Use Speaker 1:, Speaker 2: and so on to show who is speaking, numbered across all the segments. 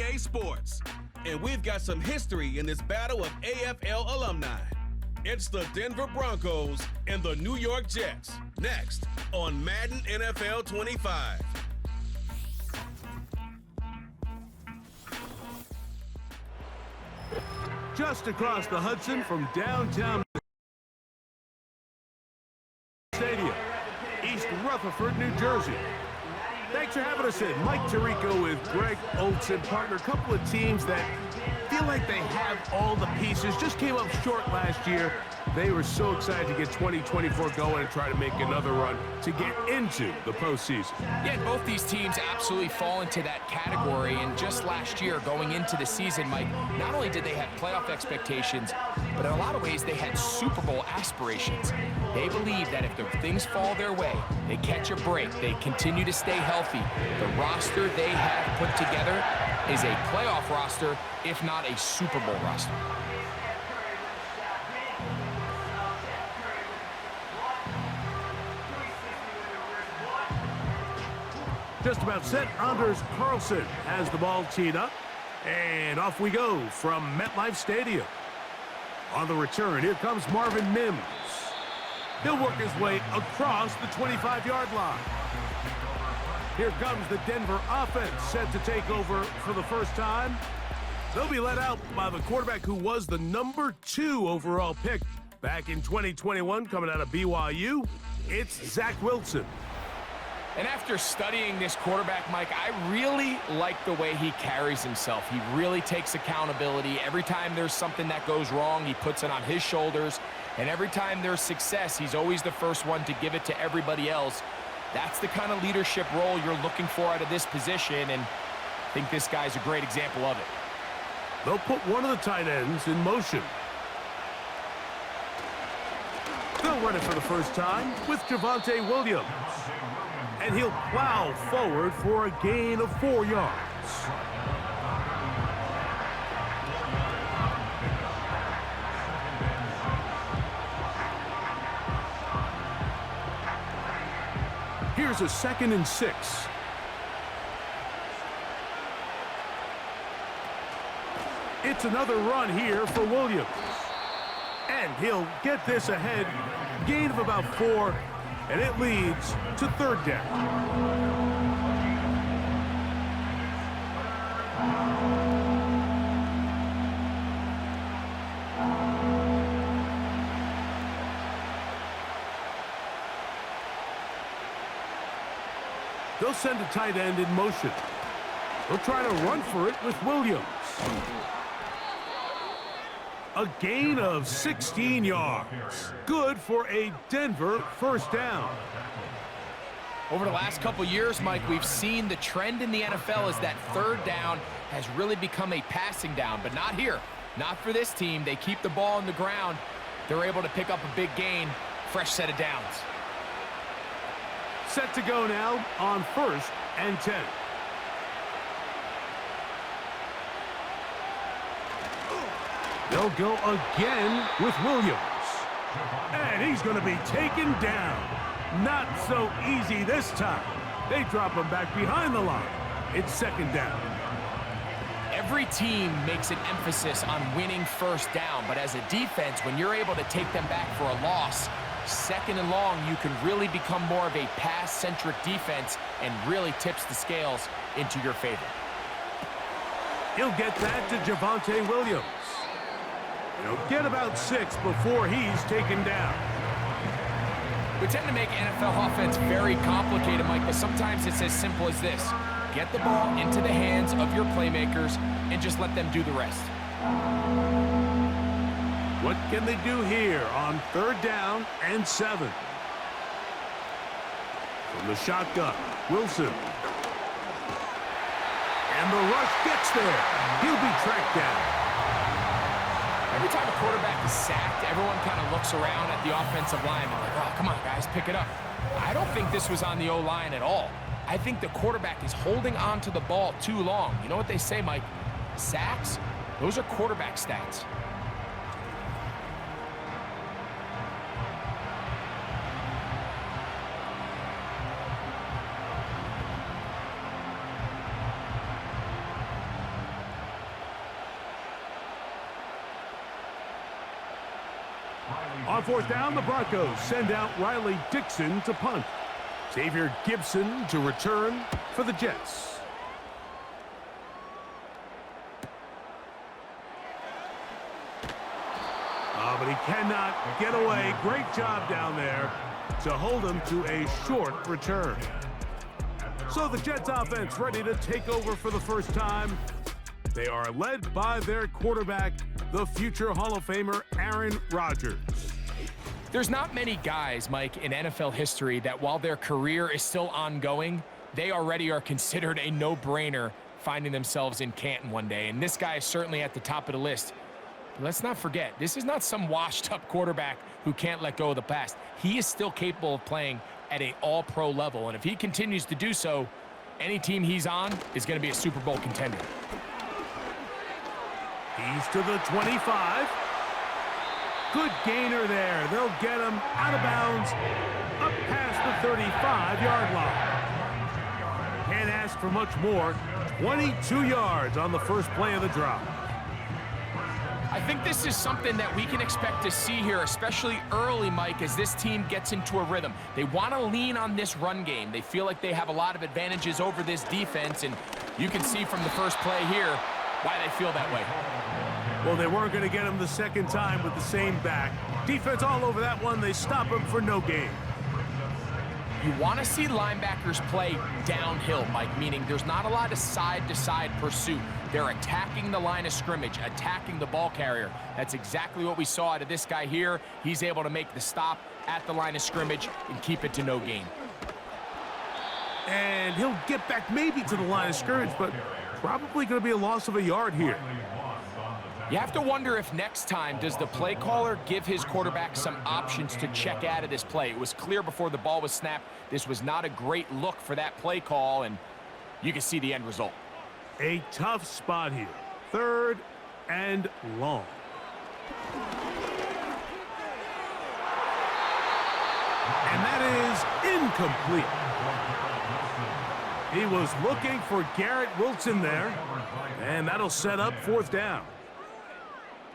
Speaker 1: EA Sports. And we've got some history in this battle of AFL alumni. It's the Denver Broncos and the New York Jets. Next on Madden NFL 25.
Speaker 2: Just across the Hudson from downtown Stadium, East Rutherford, New Jersey. Thanks for having us in. Mike Tirico with Greg Olson, partner. A couple of teams that feel like they have all the pieces. Just came up short last year. They were so excited to get 2024 going and try to make another run to get into the postseason.
Speaker 3: Yeah, and both these teams absolutely fall into that category. And just last year, going into the season, Mike, not only did they have playoff expectations, but in a lot of ways, they had Super Bowl aspirations. They believe that if the things fall their way, they catch a break, they continue to stay healthy, the roster they have put together is a playoff roster, if not a Super Bowl roster.
Speaker 2: Just about set. Anders Carlson has the ball teed up. And off we go from MetLife Stadium. On the return, here comes Marvin Mims. He'll work his way across the 25-yard line. Here comes the Denver offense set to take over for the first time. They'll be led out by the quarterback who was the number 2 overall pick back in 2021 coming out of BYU. It's Zach Willson.
Speaker 3: And after studying this quarterback, Mike, I really like the way he carries himself. He really takes accountability. Every time there's something that goes wrong, he puts it on his shoulders. And every time there's success, he's always the first one to give it to everybody else. That's the kind of leadership role you're looking for out of this position, and I think this guy's a great example of it.
Speaker 2: They'll put one of the tight ends in motion. They'll run it for the first time with Javonte Williams. And he'll plow forward for a gain of 4 yards. Here's a 2nd and 6. It's another run here for Williams. And he'll get this ahead. Gain of about 4. And it leads to 3rd down. They'll send a tight end in motion. They'll try to run for it with Williams. A gain of 16 yards. Good for a Denver first down.
Speaker 3: Over the last couple years, Mike, we've seen the trend in the NFL is that 3rd down has really become a passing down, but not here. Not for this team. They keep the ball on the ground. They're able to pick up a big gain. Fresh set of downs.
Speaker 2: Set to go now on 1st and 10. They'll go again with Williams. And he's going to be taken down. Not so easy this time. They drop him back behind the line. It's 2nd down.
Speaker 3: Every team makes an emphasis on winning first down, but as a defense, when you're able to take them back for a loss, 2nd and long, you can really become more of a pass-centric defense and really tips the scales into your favor.
Speaker 2: He'll get that to Javonte Williams. He'll get about 6 before he's taken down.
Speaker 3: We tend to make NFL offense very complicated, Mike, but sometimes it's as simple as this. Get the ball into the hands of your playmakers and just let them do the rest.
Speaker 2: What can they do here on 3rd down and 7? From the shotgun, Willson. And the rush gets there. He'll be tracked down.
Speaker 3: Every time a quarterback is sacked, everyone kind of looks around at the offensive line and like, oh, come on, guys, pick it up. I don't think this was on the O-line at all. I think the quarterback is holding on to the ball too long. You know what they say, Mike? Sacks, those are quarterback stats.
Speaker 2: On fourth down, the Broncos send out Riley Dixon to punt. Xavier Gibson to return for the Jets. But he cannot get away. Great job down there to hold him to a short return. So the Jets offense ready to take over for the first time. They are led by their quarterback, the future Hall of Famer, Aaron Rodgers.
Speaker 3: There's not many guys, Mike, in NFL history that while their career is still ongoing, they already are considered a no-brainer finding themselves in Canton one day. And this guy is certainly at the top of the list. But let's not forget, this is not some washed-up quarterback who can't let go of the past. He is still capable of playing at an all-pro level. And if he continues to do so, any team he's on is going to be a Super Bowl contender.
Speaker 2: He's to the 25. Good gainer there. They'll get him out of bounds, up past the 35-yard line. Can't ask for much more. 22 yards on the first play of the drive.
Speaker 3: I think this is something that we can expect to see here, especially early, Mike, as this team gets into a rhythm. They want to lean on this run game. They feel like they have a lot of advantages over this defense, and you can see from the first play here why they feel that way.
Speaker 2: Well, they weren't going to get him the second time with the same back. Defense all over that one. They stop him for no gain.
Speaker 3: You want to see linebackers play downhill, Mike, meaning there's not a lot of side-to-side pursuit. They're attacking the line of scrimmage, attacking the ball carrier. That's exactly what we saw out of this guy here. He's able to make the stop at the line of scrimmage and keep it to no gain.
Speaker 2: And he'll get back maybe to the line of scrimmage, but probably going to be a loss of a yard here.
Speaker 3: You have to wonder if next time, does the play caller give his quarterback some options to check out of this play? It was clear before the ball was snapped. This was not a great look for that play call, and you can see the end result.
Speaker 2: A tough spot here. 3rd and long. And that is incomplete. He was looking for Garrett Willson there, and that'll set up 4th down.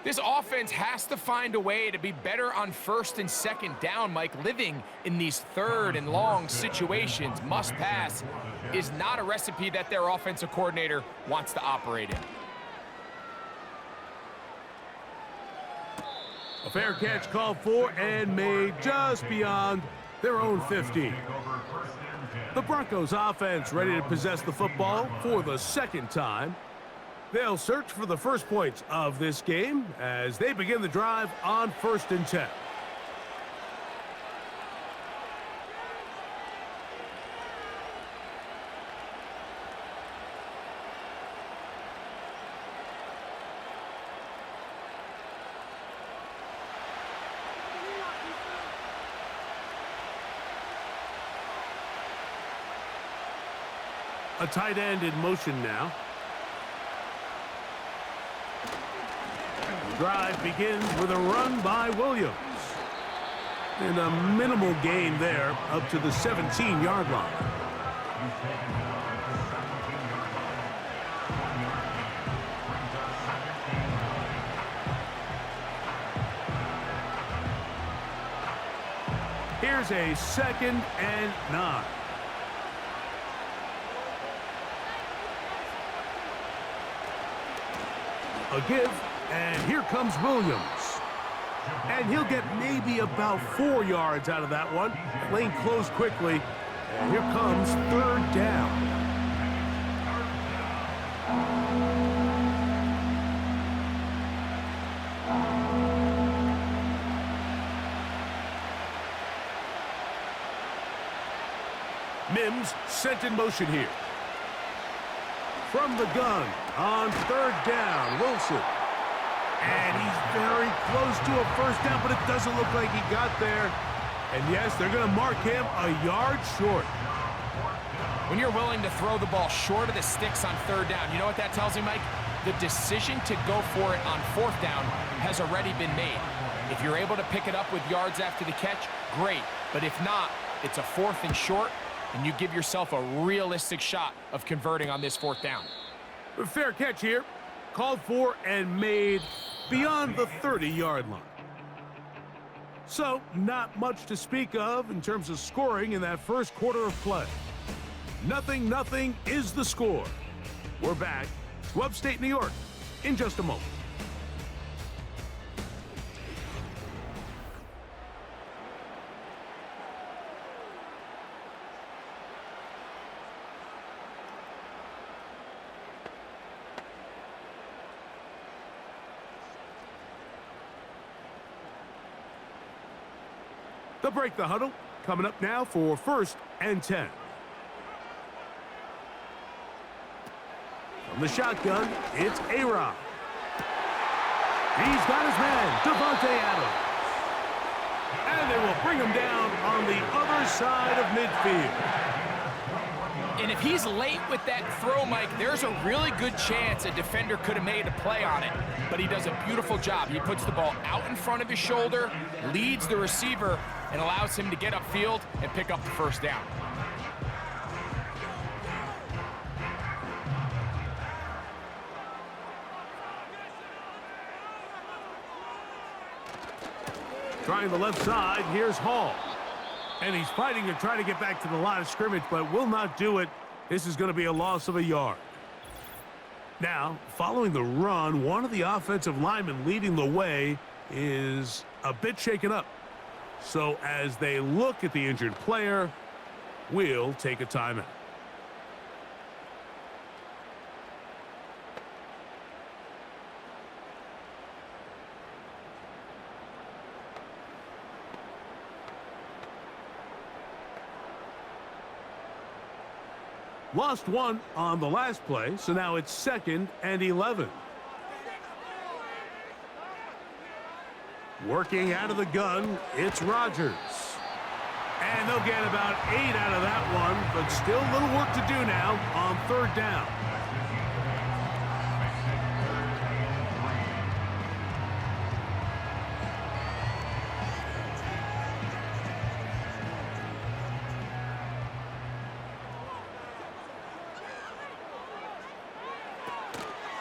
Speaker 3: This offense has to find a way to be better on 1st and 2nd down, Mike. Living in these 3rd and long situations, must pass, is not a recipe that their offensive coordinator wants to operate in.
Speaker 2: A fair catch called for and made just beyond their own 15. The Broncos offense ready to possess the football for the 2nd time. They'll search for the first points of this game as they begin the drive on 1st and 10. A tight end in motion now. The drive begins with a run by Williams. And a minimal gain there up to the 17-yard line. Here's a 2nd and 9. A give, and here comes Williams. And he'll get maybe about 4 yards out of that one. Lane closed quickly, and here comes 3rd down. Mims sent in motion here. From the gun on 3rd down, Willson. And he's very close to a 1st down, but it doesn't look like he got there. And yes, they're going to mark him a yard short.
Speaker 3: When you're willing to throw the ball short of the sticks on 3rd down, you know what that tells me, Mike? The decision to go for it on 4th down has already been made. If you're able to pick it up with yards after the catch, great. But if not, it's a 4th and short, and you give yourself a realistic shot of converting on this 4th down.
Speaker 2: A fair catch here. Called for and made beyond the 30-yard line. So, not much to speak of in terms of scoring in that first quarter of play. 0-0 is the score. We're back to upstate New York in just a moment. They'll break the huddle. Coming up now for 1st and 10. From the shotgun, it's A-Rod. He's got his man, Devontae Adams. And they will bring him down on the other side of midfield.
Speaker 3: And if he's late with that throw, Mike, there's a really good chance a defender could have made a play on it. But he does a beautiful job. He puts the ball out in front of his shoulder, leads the receiver, and allows him to get upfield and pick up the first down.
Speaker 2: Trying the left side, here's Hall. And he's fighting to try to get back to the line of scrimmage, but will not do it. This is going to be a loss of a yard. Now, following the run, one of the offensive linemen leading the way is a bit shaken up. So as they look at the injured player, we'll take a timeout. Lost one on the last play, so now it's 2nd and 11. Working out of the gun, it's Rodgers. And they'll get about 8 out of that one, but still a little work to do now on 3rd down.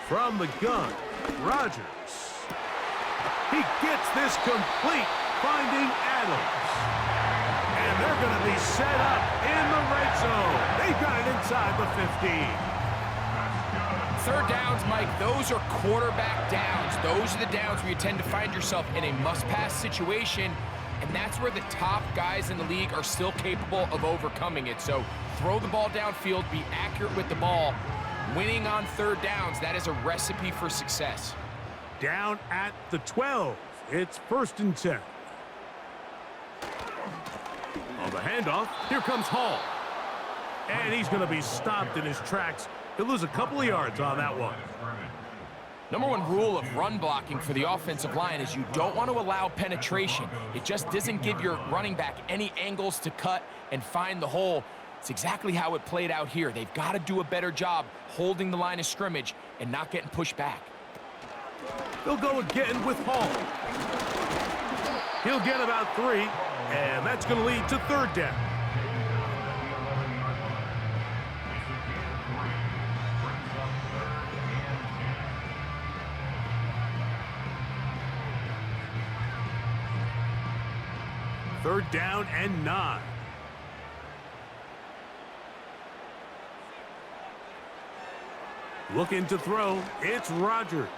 Speaker 2: From the gun, Rodgers. He gets this complete, finding Adams. And they're going to be set up in the red zone. They've got it inside the 15.
Speaker 3: 3rd downs, Mike, those are quarterback downs. Those are the downs where you tend to find yourself in a must-pass situation, and that's where the top guys in the league are still capable of overcoming it. So throw the ball downfield, be accurate with the ball. Winning on 3rd downs, that is a recipe for success.
Speaker 2: Down at the 12. It's 1st and 10. On the handoff, here comes Hall. And he's going to be stopped in his tracks. He'll lose a couple of yards on that one.
Speaker 3: Number one rule of run blocking for the offensive line is you don't want to allow penetration. It just doesn't give your running back any angles to cut and find the hole. It's exactly how it played out here. They've got to do a better job holding the line of scrimmage and not getting pushed back.
Speaker 2: They'll go again with Hall. He'll get about 3, and that's going to lead to 3rd down. Third down and 9. Looking to throw, it's Rodgers.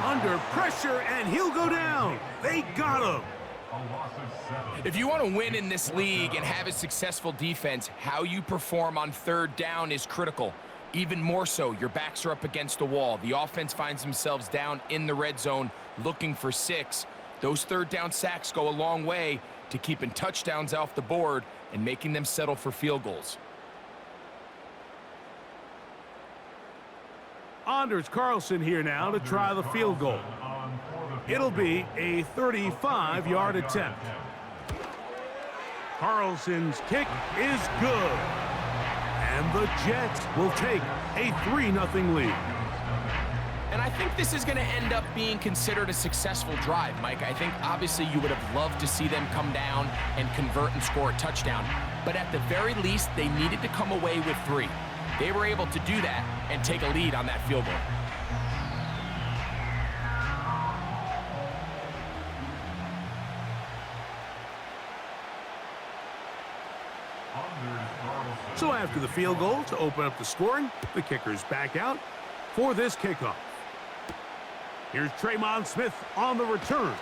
Speaker 2: Under pressure, and he'll go down. They got him.
Speaker 3: If you want to win in this league and have a successful defense, how you perform on 3rd down is critical. Even more so, your backs are up against the wall. The offense finds themselves down in the red zone looking for 6. Those 3rd down sacks go a long way to keeping touchdowns off the board and making them settle for field goals.
Speaker 2: Anders Carlson here now to try the field goal. It'll be a 35-yard attempt. Carlson's kick is good. And the Jets will take a 3-0 lead.
Speaker 3: And I think this is going to end up being considered a successful drive, Mike. I think obviously you would have loved to see them come down and convert and score a touchdown. But at the very least, they needed to come away with 3. They were able to do that and take a lead on that field goal.
Speaker 2: after the field goal to open up the scoring, the kicker's back out for this kickoff. Here's Tremon Smith on the return.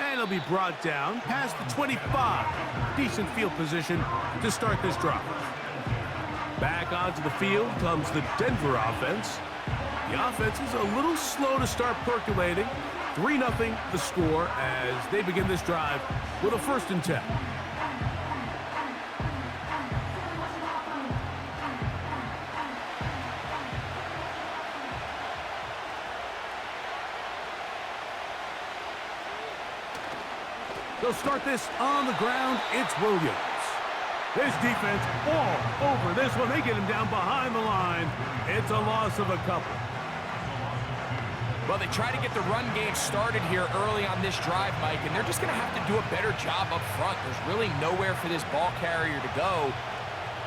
Speaker 2: And he'll be brought down past the 25. Decent field position to start this drive. Back onto the field comes the Denver offense. The offense is a little slow to start percolating. 3-0 the score as they begin this drive with a 1st and 10. They'll start this on the ground. It's Williams. This defense all over this one. They get him down behind the line. It's a loss of a couple.
Speaker 3: Well, they try to get the run game started here early on this drive, Mike, and they're just going to have to do a better job up front. There's really nowhere for this ball carrier to go.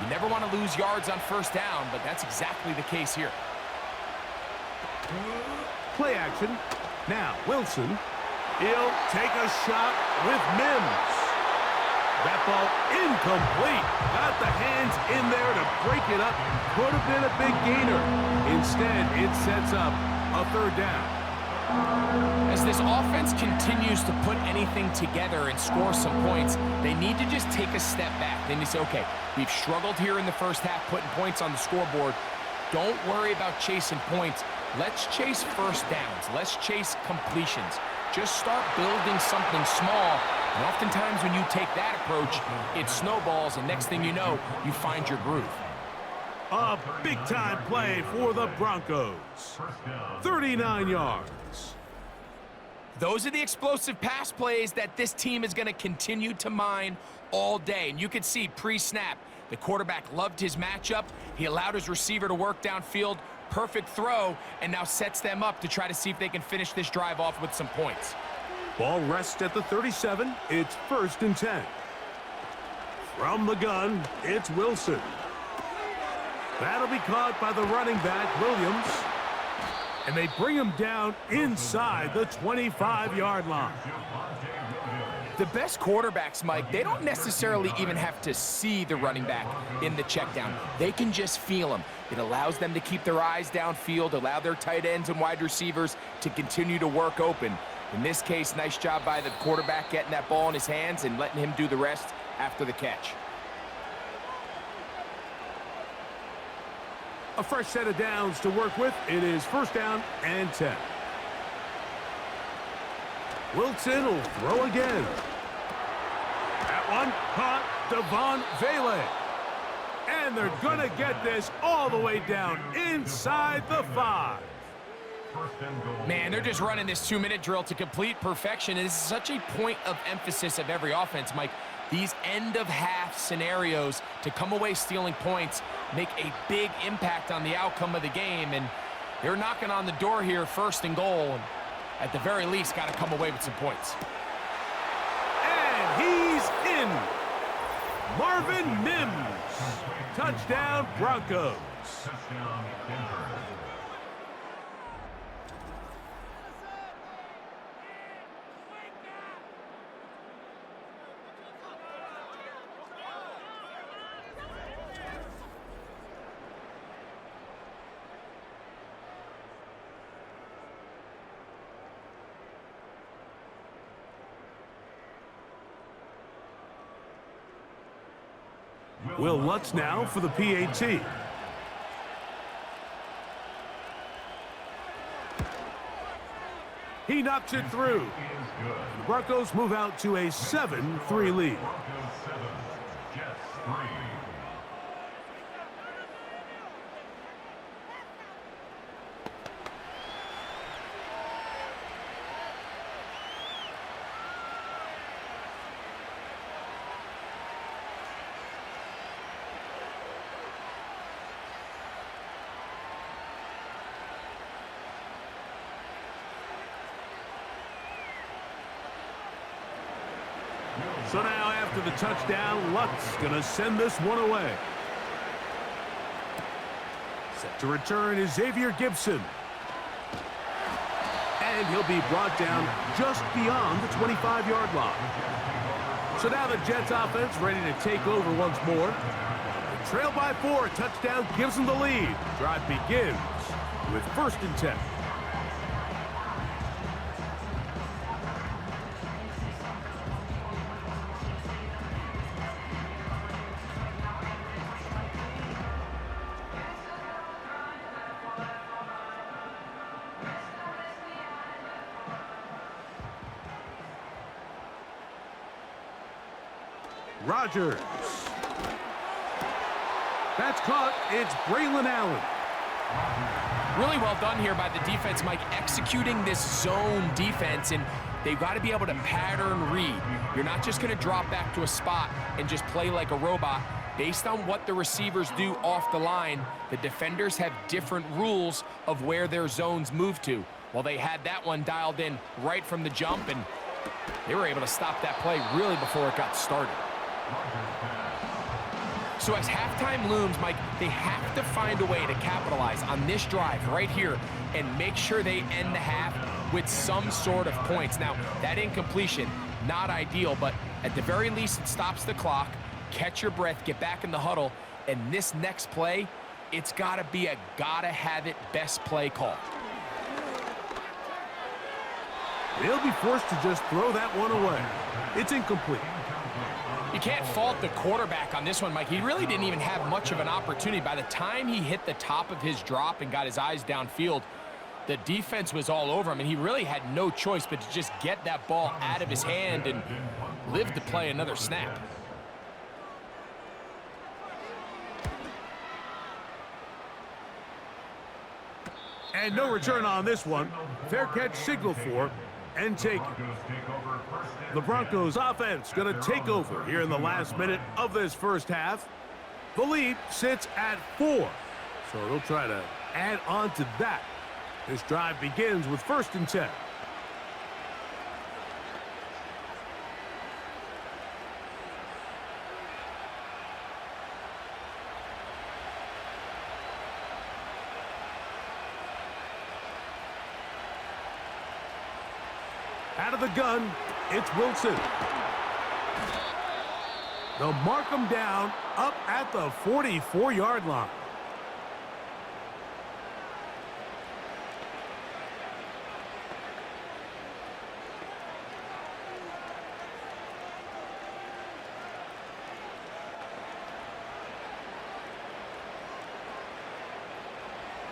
Speaker 3: You never want to lose yards on 1st down, but that's exactly the case here.
Speaker 2: Play action. Now, Willson. He'll take a shot with Mims. That ball incomplete. Got the hands in there to break it up. Could have been a big gainer. Instead, it sets up a 3rd down.
Speaker 3: As this offense continues to put anything together and score some points, they need to just take a step back. They need to say, okay, we've struggled here in the 1st half putting points on the scoreboard. Don't worry about chasing points. Let's chase 1st downs. Let's chase completions. Just start building something small. And oftentimes when you take that approach, it snowballs, and next thing you know, you find your groove.
Speaker 2: A big-time play for the Broncos. 39 yards.
Speaker 3: Those are the explosive pass plays that this team is going to continue to mine all day. And you can see pre-snap, the quarterback loved his matchup. He allowed his receiver to work downfield. Perfect throw, and now sets them up to try to see if they can finish this drive off with some points.
Speaker 2: Ball rests at the 37. It's 1st and 10. From the gun, it's Willson. That'll be caught by the running back, Williams. And they bring him down inside the 25-yard line.
Speaker 3: The best quarterbacks, Mike, they don't necessarily even have to see the running back in the check down. They can just feel him. It allows them to keep their eyes downfield, allow their tight ends and wide receivers to continue to work open. In this case, nice job by the quarterback getting that ball in his hands and letting him do the rest after the catch.
Speaker 2: A fresh set of downs to work with. It is 1st down and 10. Willson will throw again. That one caught Devon Vele. And they're going to get this all the way down inside the 5.
Speaker 3: Man, they're just running this 2-minute drill to complete perfection. And this is such a point of emphasis of every offense, Mike. These end-of-half scenarios to come away stealing points make a big impact on the outcome of the game. And they're knocking on the door here, 1st and goal. And at the very least, got to come away with some points.
Speaker 2: And he's in. Marvin Mims. Touchdown, Broncos. Will Lutz now for the PAT. He knocks it through. The Broncos move out to a 7-3 lead. So now after the touchdown, Lutz going to send this one away. Set to return is Xavier Gibson. And he'll be brought down just beyond the 25-yard line. So now the Jets offense ready to take over once more. They trail by 4. Touchdown gives them the lead. Drive begins with 1st and 10. Rodgers. That's caught. It's Braylon Allen.
Speaker 3: Really well done here by the defense, Mike, executing this zone defense, and they've got to be able to pattern read. You're not just going to drop back to a spot and just play like a robot. Based on what the receivers do off the line, the defenders have different rules of where their zones move to. Well, they had that one dialed in right from the jump, and they were able to stop that play really before it got started. So as halftime looms, Mike, they have to find a way to capitalize on this drive right here and make sure they end the half with some sort of points. Now, that incompletion, not ideal, but at the very least, it stops the clock. Catch your breath, get back in the huddle, and this next play, it's got to be a gotta-have-it best play call.
Speaker 2: They'll be forced to just throw that one away. It's incomplete.
Speaker 3: You can't fault the quarterback on this one, Mike. He really didn't even have much of an opportunity. By the time he hit the top of his drop and got his eyes downfield, the defense was all over him, and he really had no choice but to just get that ball out of his hand and live to play another snap.
Speaker 2: And no return on this one. Fair catch signaled for and taken. The Broncos offense going to take over here in the last minute of this first half. The lead sits at 4. So they'll try to add on to that. This drive begins with 1st and 10. Out of the gun, it's Willson. They'll mark him down up at the 44-yard line.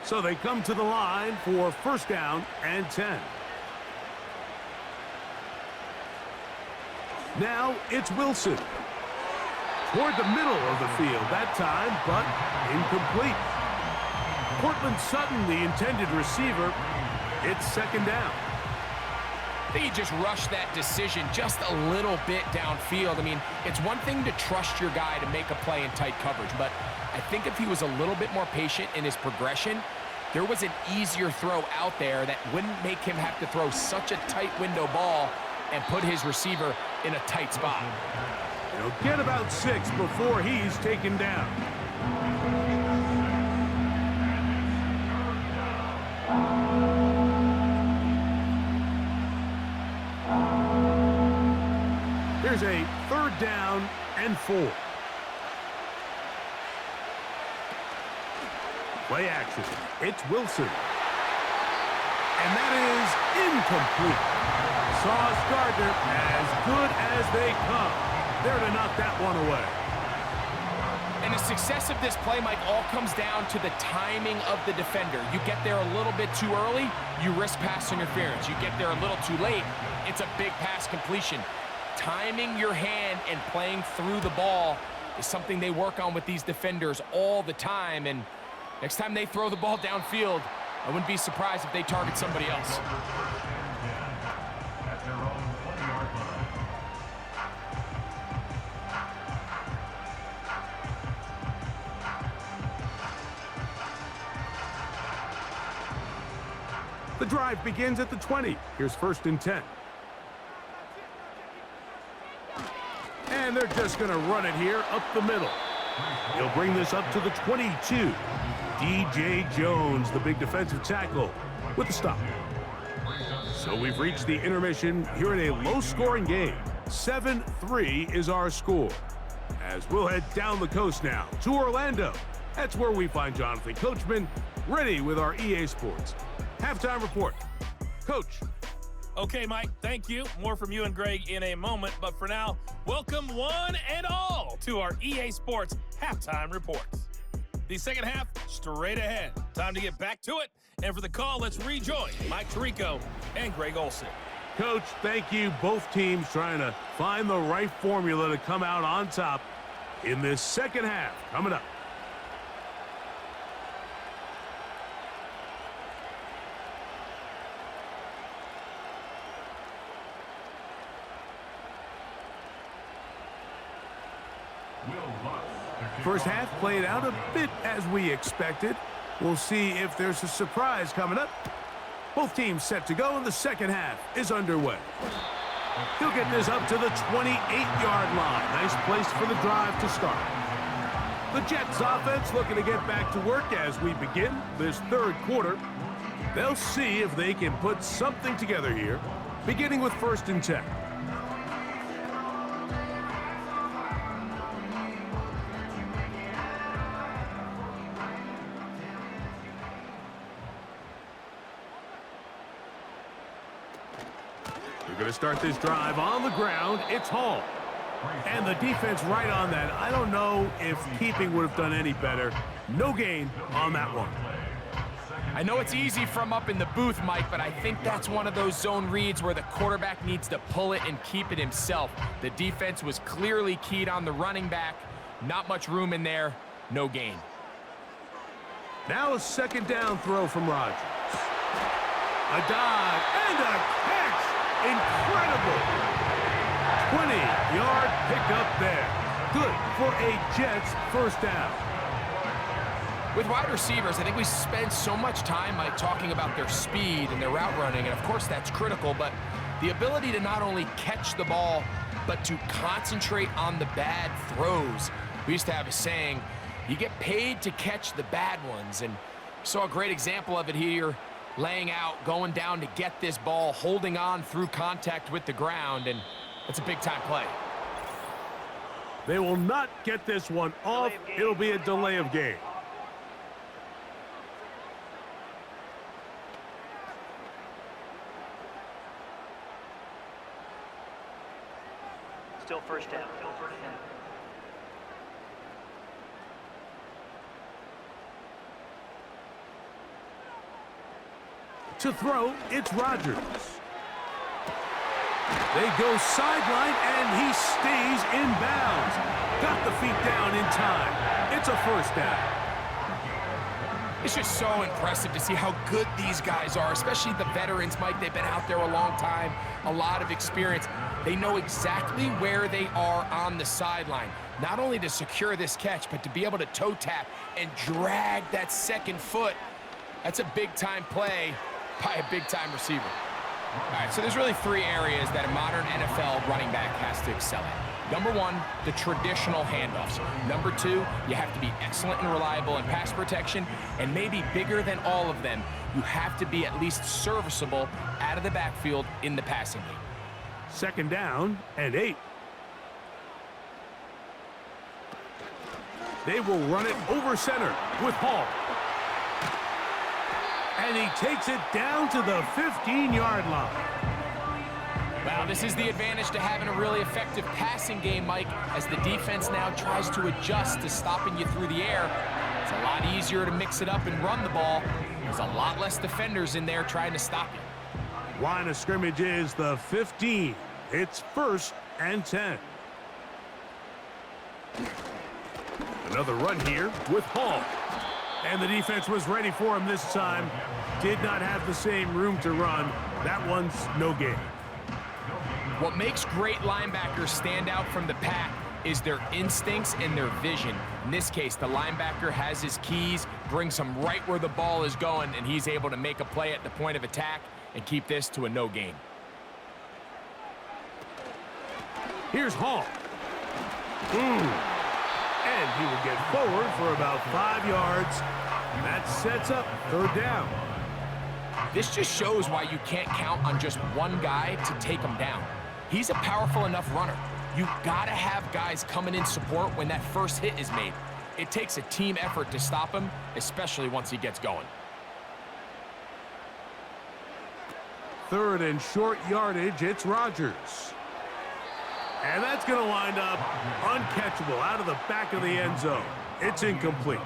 Speaker 2: So they come to the line for 1st down and 10. Now it's Willson. Toward the middle of the field that time, but incomplete. Cortland Sutton, the intended receiver. It's 2nd down.
Speaker 3: I think he just rushed that decision just a little bit downfield. I mean, it's one thing to trust your guy to make a play in tight coverage, but I think if he was a little bit more patient in his progression, there was an easier throw out there that wouldn't make him have to throw such a tight window ball and put his receiver in a tight spot.
Speaker 2: He'll get about 6 before he's taken down. Here's a 3rd down and 4. Play action. It's Willson. And that is incomplete. Sauce Gardner, as good as they come. There to knock that one away.
Speaker 3: And the success of this play, Mike, all comes down to the timing of the defender. You get there a little bit too early, you risk pass interference. You get there a little too late, it's a big pass completion. Timing your hand and playing through the ball is something they work on with these defenders all the time. And next time they throw the ball downfield, I wouldn't be surprised if they target somebody else.
Speaker 2: The drive begins at the 20. Here's 1st and 10. And they're just going to run it here up the middle. He'll bring this up to the 22. DJ Jones, the big defensive tackle, with the stop. So we've reached the intermission here in a low-scoring game. 7-3 is our score. As we'll head down the coast now to Orlando. That's where we find Jonathan Coachman ready with our EA Sports halftime report. Coach.
Speaker 4: Okay, Mike, thank you. More from you and Greg in a moment. But for now, welcome one and all to our EA Sports halftime reports. The second half, straight ahead. Time to get back to it. And for the call, let's rejoin Mike Tirico and Greg Olson.
Speaker 2: Coach, thank you. Both teams trying to find the right formula to come out on top in this second half. Coming up. First half played out a bit as we expected. We'll see if there's a surprise coming up. Both teams set to go, and the second half is underway. He'll get this up to the 28-yard line. Nice place for the drive to start. The Jets offense looking to get back to work as we begin this third quarter. They'll see if they can put something together here, beginning with 1st and 10. We're going to start this drive on the ground. It's Hall. And the defense right on that. I don't know if keeping would have done any better. No gain on that one.
Speaker 3: I know it's easy from up in the booth, Mike, but I think that's one of those zone reads where the quarterback needs to pull it and keep it himself. The defense was clearly keyed on the running back. Not much room in there. No gain.
Speaker 2: Now a second down throw from Rodgers. A dive and a catch. Incredible. 20-yard pickup there. Good for a Jets first down.
Speaker 3: With wide receivers, I think we spend so much time, Mike, talking about their speed and their route running, and of course that's critical, but the ability to not only catch the ball, but to concentrate on the bad throws. We used to have a saying, you get paid to catch the bad ones, and saw a great example of it here, laying out, going down to get this ball, holding on through contact with the ground, and it's a big-time play.
Speaker 2: They will not get this one off. It'll be a delay of game.
Speaker 5: Still first down.
Speaker 2: To throw, it's Rodgers. They go sideline, and he stays in bounds. Got the feet down in time. It's a first down.
Speaker 3: It's just so impressive to see how good these guys are, especially the veterans, Mike. They've been out there a long time, a lot of experience. They know exactly where they are on the sideline, not only to secure this catch, but to be able to toe tap and drag that second foot. That's a big-time play by a big-time receiver. All right, so there's really 3 areas that a modern NFL running back has to excel at. Number 1, the traditional handoffs. Number 2, you have to be excellent and reliable in pass protection, and maybe bigger than all of them, you have to be at least serviceable out of the backfield in the passing game.
Speaker 2: Second down and 8. They will run it over center with Hall. And he takes it down to the 15-yard line.
Speaker 3: Well, this is the advantage to having a really effective passing game, Mike, as the defense now tries to adjust to stopping you through the air. It's a lot easier to mix it up and run the ball. There's a lot less defenders in there trying to stop you.
Speaker 2: Line of scrimmage is the 15. It's 1st and 10. Another run here with Hall. And the defense was ready for him this time. Did not have the same room to run. That one's no gain.
Speaker 3: What makes great linebackers stand out from the pack is their instincts and their vision. In this case, the linebacker has his keys, brings him right where the ball is going, and he's able to make a play at the point of attack and keep this to a no gain.
Speaker 2: Here's Hall. And he will get forward for about 5 yards. That sets up 3rd down.
Speaker 3: This just shows why you can't count on just one guy to take him down. He's a powerful enough runner. You've got to have guys coming in support when that first hit is made. It takes a team effort to stop him, especially once he gets going.
Speaker 2: 3rd and short yardage, it's Rodgers. And that's going to wind up uncatchable out of the back of the end zone. It's incomplete.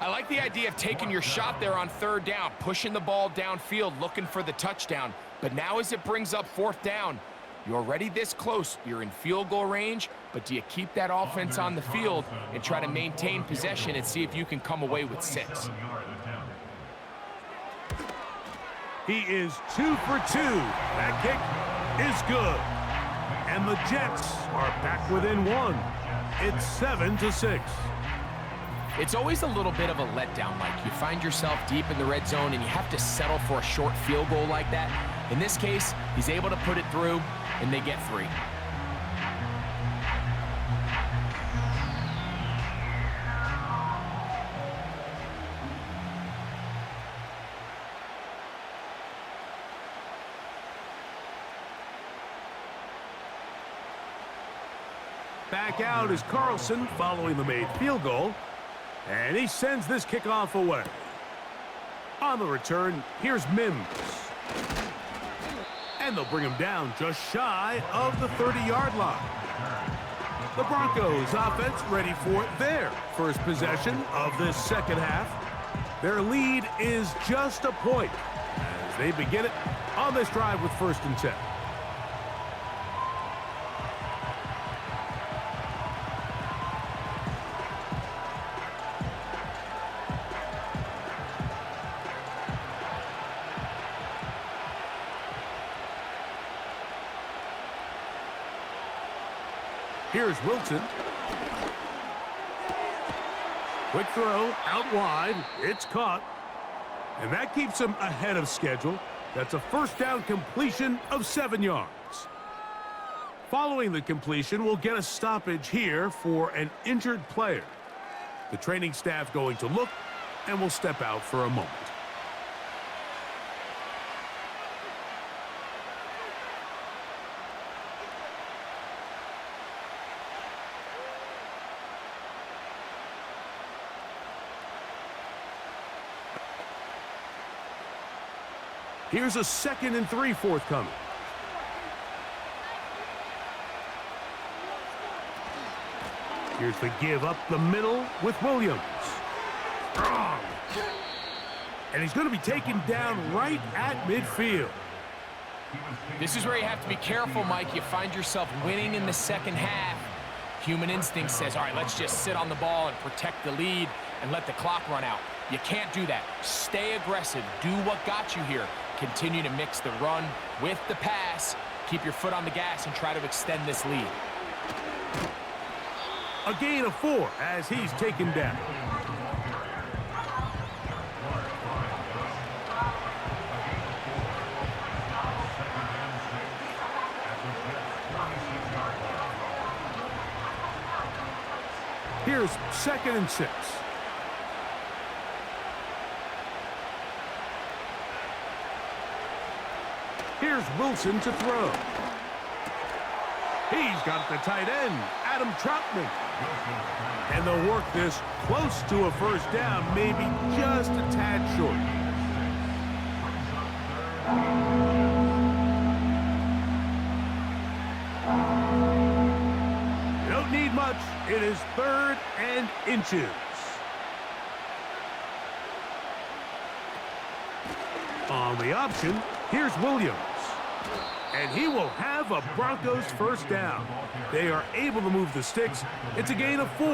Speaker 3: I like the idea of taking your shot there on 3rd down, pushing the ball downfield, looking for the touchdown. But now as it brings up 4th down, you're already this close. You're in field goal range, but do you keep that offense on the field and try to maintain possession and see if you can come away with 6?
Speaker 2: He is 2 for 2. That kick is good. And the Jets are back within 1. It's 7-6.
Speaker 3: It's always a little bit of a letdown, Mike. You find yourself deep in the red zone and you have to settle for a short field goal like that. In this case, he's able to put it through, and they get 3.
Speaker 2: Back out is Carlson following the made field goal. And he sends this kickoff away. On the return, here's Mims. And they'll bring him down just shy of the 30-yard line. The Broncos offense ready for their first possession of this second half. Their lead is just a point as they begin it on this drive with 1st and 10. Here's Willson. Quick throw out wide. It's caught. And that keeps him ahead of schedule. That's a 1st down completion of 7 yards. Following the completion, we'll get a stoppage here for an injured player. The training staff going to look and will step out for a moment. Here's a 2nd and 3 forthcoming. Here's the give up the middle with Williams. Strong. And he's going to be taken down right at midfield.
Speaker 3: This is where you have to be careful, Mike. You find yourself winning in the second half. Human instinct says, all right, let's just sit on the ball and protect the lead and let the clock run out. You can't do that. Stay aggressive. Do what got you here. Continue to mix the run with the pass. Keep your foot on the gas and try to extend this lead.
Speaker 2: A gain of 4 as he's taken down. Here's 2nd and 6. Here's Willson to throw. He's got the tight end, Adam Troutman. And they'll work this close to a 1st down, maybe just a tad short. You don't need much. It is 3rd and inches. On the option, here's Williams. And he will have a Broncos 1st down. They are able to move the sticks. It's a gain of 4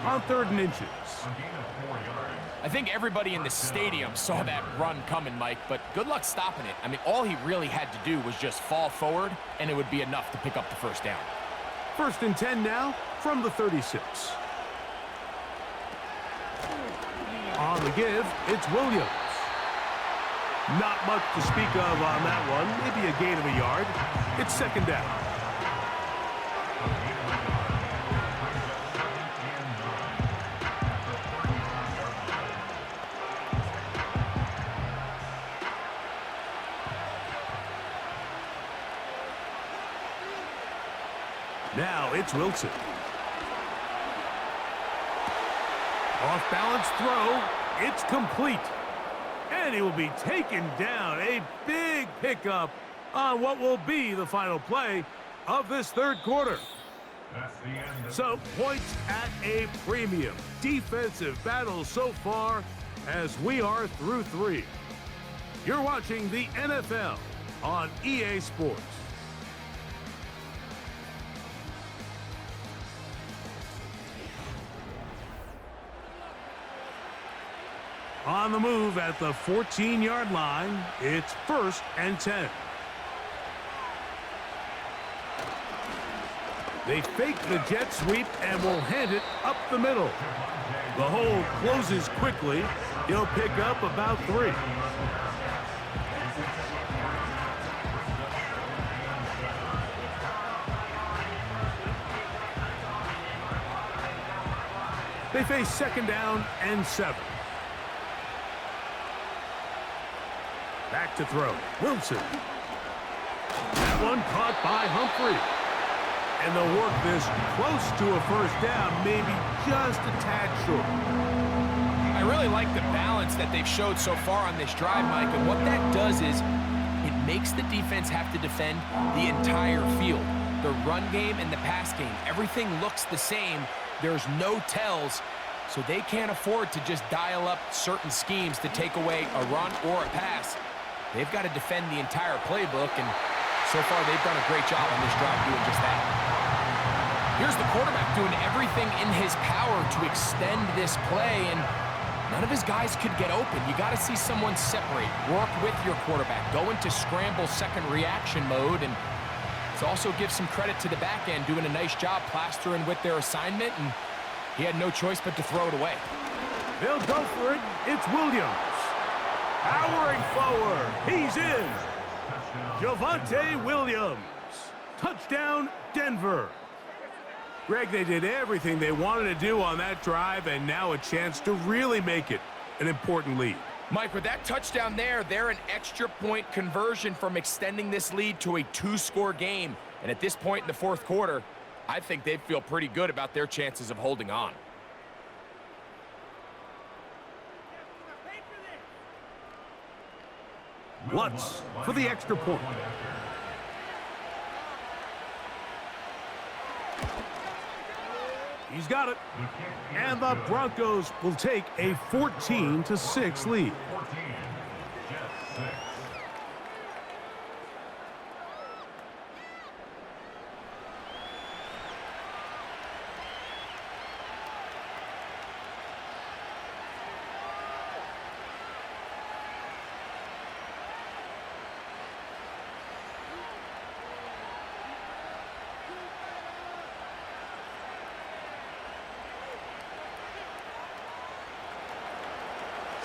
Speaker 2: on 3rd and inches.
Speaker 3: I think everybody in the stadium saw that run coming, Mike, but good luck stopping it. I mean, all he really had to do was just fall forward, and it would be enough to pick up the 1st down.
Speaker 2: 1st and 10 now from the 36. On the give, it's Williams. Not much to speak of on that one. Maybe a gain of a yard. It's 2nd down. Now it's Willson. Off-balance throw. It's complete. And he will be taken down. A big pickup on what will be the final play of this third quarter. So, points at a premium. Defensive battle so far as we are through 3. You're watching the NFL on EA Sports. On the move at the 14-yard line, it's 1st and 10. They fake the jet sweep and will hand it up the middle. The hole closes quickly. He'll pick up about 3. They face 2nd down and 7. Back to throw. Willson. That one caught by Humphrey. And they'll work this close to a 1st down, maybe just a tad short.
Speaker 3: I really like the balance that they've showed so far on this drive, Mike, and what that does is it makes the defense have to defend the entire field. The run game and the pass game, everything looks the same. There's no tells, so they can't afford to just dial up certain schemes to take away a run or a pass. They've got to defend the entire playbook, and so far they've done a great job on this drive doing just that. Here's the quarterback doing everything in his power to extend this play, and none of his guys could get open. You got to see someone separate, work with your quarterback, go into scramble second reaction mode, and it also gives some credit to the back end doing a nice job plastering with their assignment, and he had no choice but to throw it away.
Speaker 2: They'll go for it. It's Williams. Powering forward. He's in. Javonte Williams. Touchdown, Denver. Greg, they did everything they wanted to do on that drive, and now a chance to really make it an important lead.
Speaker 3: Mike, with that touchdown there, they're an extra point conversion from extending this lead to a 2-score game. And at this point in the 4th quarter, I think they feel pretty good about their chances of holding on.
Speaker 2: Lutz for the extra point. He's got it. And the Broncos will take a 14-6 lead.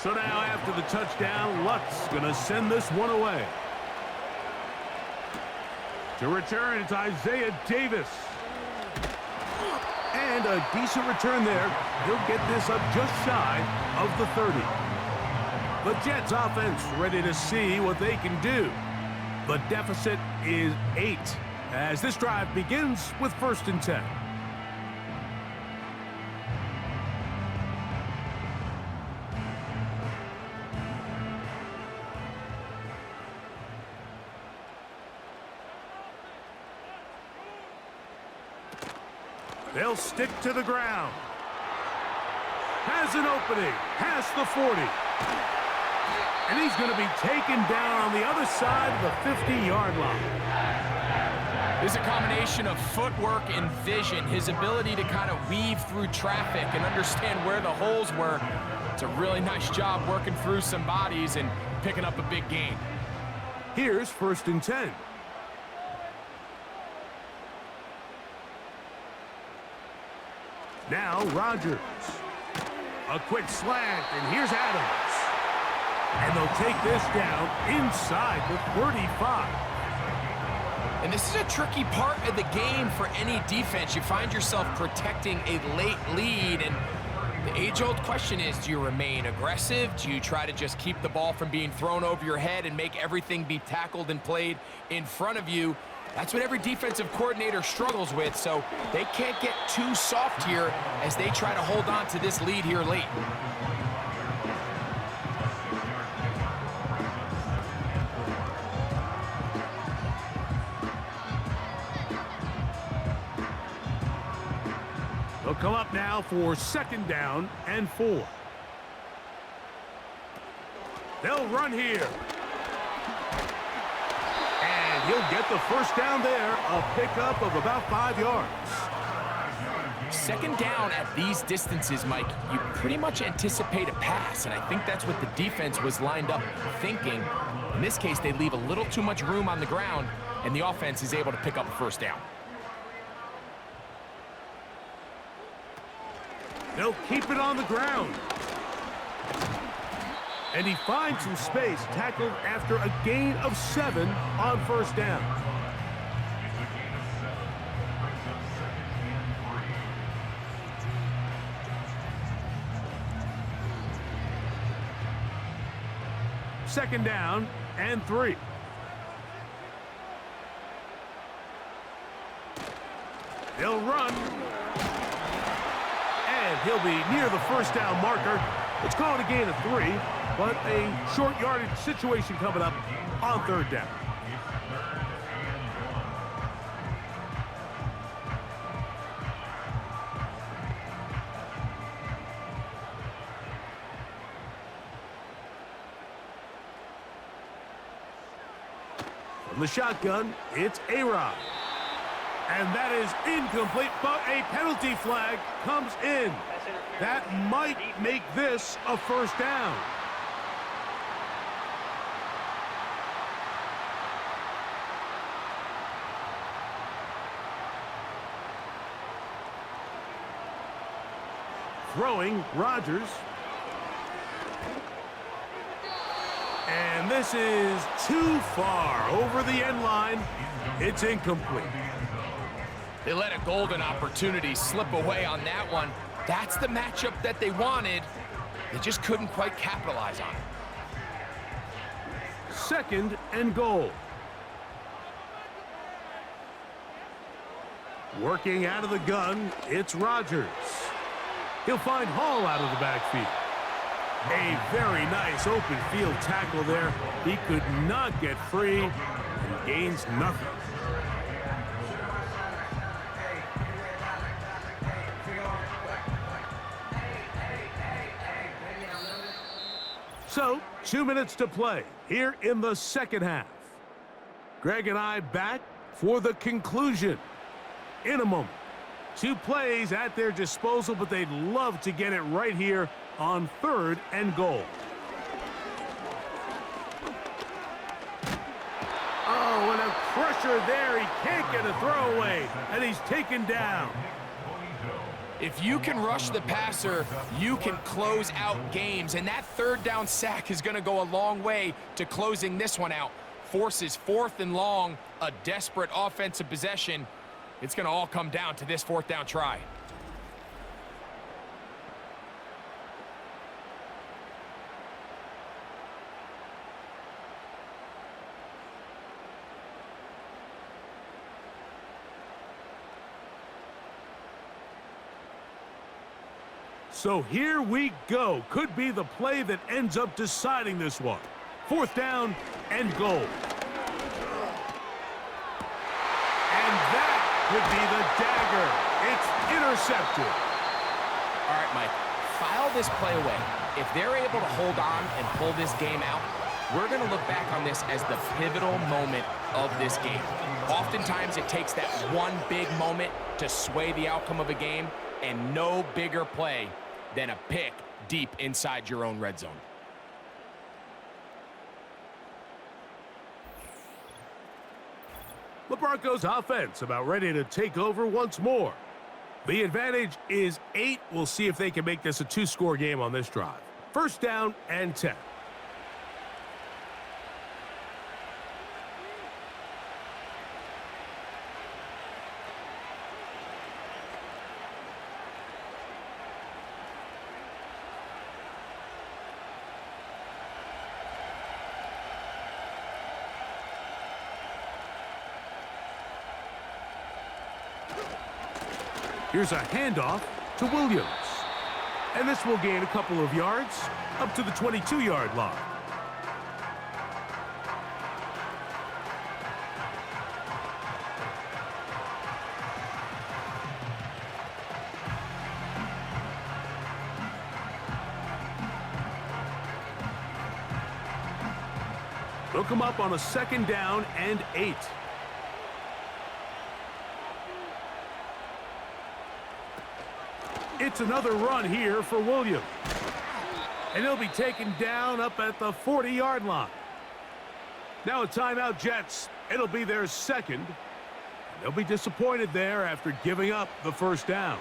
Speaker 2: So now after the touchdown, Lutz going to send this one away. To return, it's Isaiah Davis. And a decent return there. He'll get this up just shy of the 30. The Jets offense ready to see what they can do. The deficit is 8 as this drive begins with 1st and 10. They'll stick to the ground. Has an opening. Past the 40. And he's going to be taken down on the other side of the 50-yard line.
Speaker 3: There's a combination of footwork and vision, his ability to kind of weave through traffic and understand where the holes were. It's a really nice job working through some bodies and picking up a big gain.
Speaker 2: Here's 1st and 10. Now Rodgers. A quick slant, and here's Adams. And they'll take this down inside the 35.
Speaker 3: And this is a tricky part of the game for any defense. You find yourself protecting a late lead, and the age-old question is, do you remain aggressive? Do you try to just keep the ball from being thrown over your head and make everything be tackled and played in front of you? That's what every defensive coordinator struggles with, so they can't get too soft here as they try to hold on to this lead here late.
Speaker 2: They'll come up now for 2nd down and 4. They'll run here. And he'll get the 1st down there, a pickup of about 5 yards.
Speaker 3: 2nd down at these distances, Mike, you pretty much anticipate a pass, and I think that's what the defense was lined up thinking. In this case, they leave a little too much room on the ground, and the offense is able to pick up a 1st down.
Speaker 2: They'll keep it on the ground. And he finds some space, tackled after a gain of 7 on 1st down. Second down and 3. They'll run. And he'll be near the 1st down marker. Let's call it a gain of 3, but a short yardage situation coming up on 3rd down. From the shotgun, it's A-Rod. And that is incomplete, but a penalty flag comes in. That might make this a 1st down. Throwing, Rodgers. And this is too far over the end line. It's incomplete.
Speaker 3: They let a golden opportunity slip away on that one. That's the matchup that they wanted. They just couldn't quite capitalize on it.
Speaker 2: 2nd and goal. Working out of the gun, it's Rodgers. He'll find Hall out of the backfield. A very nice open field tackle there. He could not get free and gains nothing. So, 2 minutes to play here in the 2nd half. Greg and I back for the conclusion in a moment. 2 plays at their disposal, but they'd love to get it right here on 3rd and goal. Oh, and a pressure there. He can't get a throwaway, and he's taken down.
Speaker 3: If you can rush the passer, you can close out games, and that 3rd down sack is going to go a long way to closing this one out. Forces 4th and long, a desperate offensive possession. It's going to all come down to this 4th down try.
Speaker 2: So here we go. Could be the play that ends up deciding this one. 4th down and goal. And that would be the dagger. It's intercepted.
Speaker 3: All right, Mike, file this play away. If they're able to hold on and pull this game out, we're going to look back on this as the pivotal moment of this game. Oftentimes, it takes that one big moment to sway the outcome of a game, and no bigger play than a pick deep inside your own red zone.
Speaker 2: The Broncos offense about ready to take over once more. The advantage is 8. We'll see if they can make this a 2-score game on this drive. 1st down and 10. Here's a handoff to Williams. And this will gain a couple of yards up to the 22-yard line. They'll come up on a 2nd down and 8. It's another run here for Williams. And he'll be taken down up at the 40-yard line. Now a timeout, Jets. It'll be their 2nd. They'll be disappointed there after giving up the 1st down.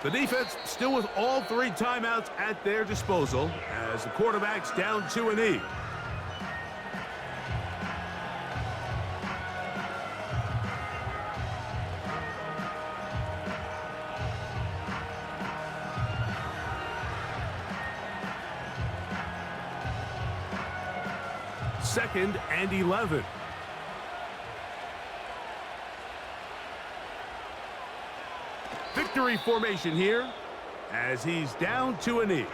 Speaker 2: The defense still with all 3 timeouts at their disposal as the quarterback's down to a knee. Second and 11. Victory formation here as he's down to a knee.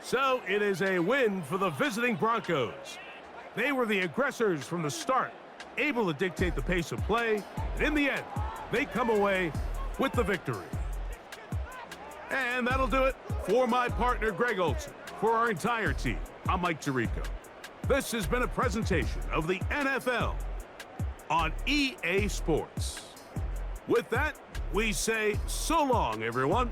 Speaker 2: So it is a win for the visiting Broncos. They were the aggressors from the start, able to dictate the pace of play, and in the end, they come away with the victory. And that'll do it for my partner, Greg Olson. For our entire team, I'm Mike Tirico. This has been a presentation of the NFL on EA Sports. With that, we say so long, everyone.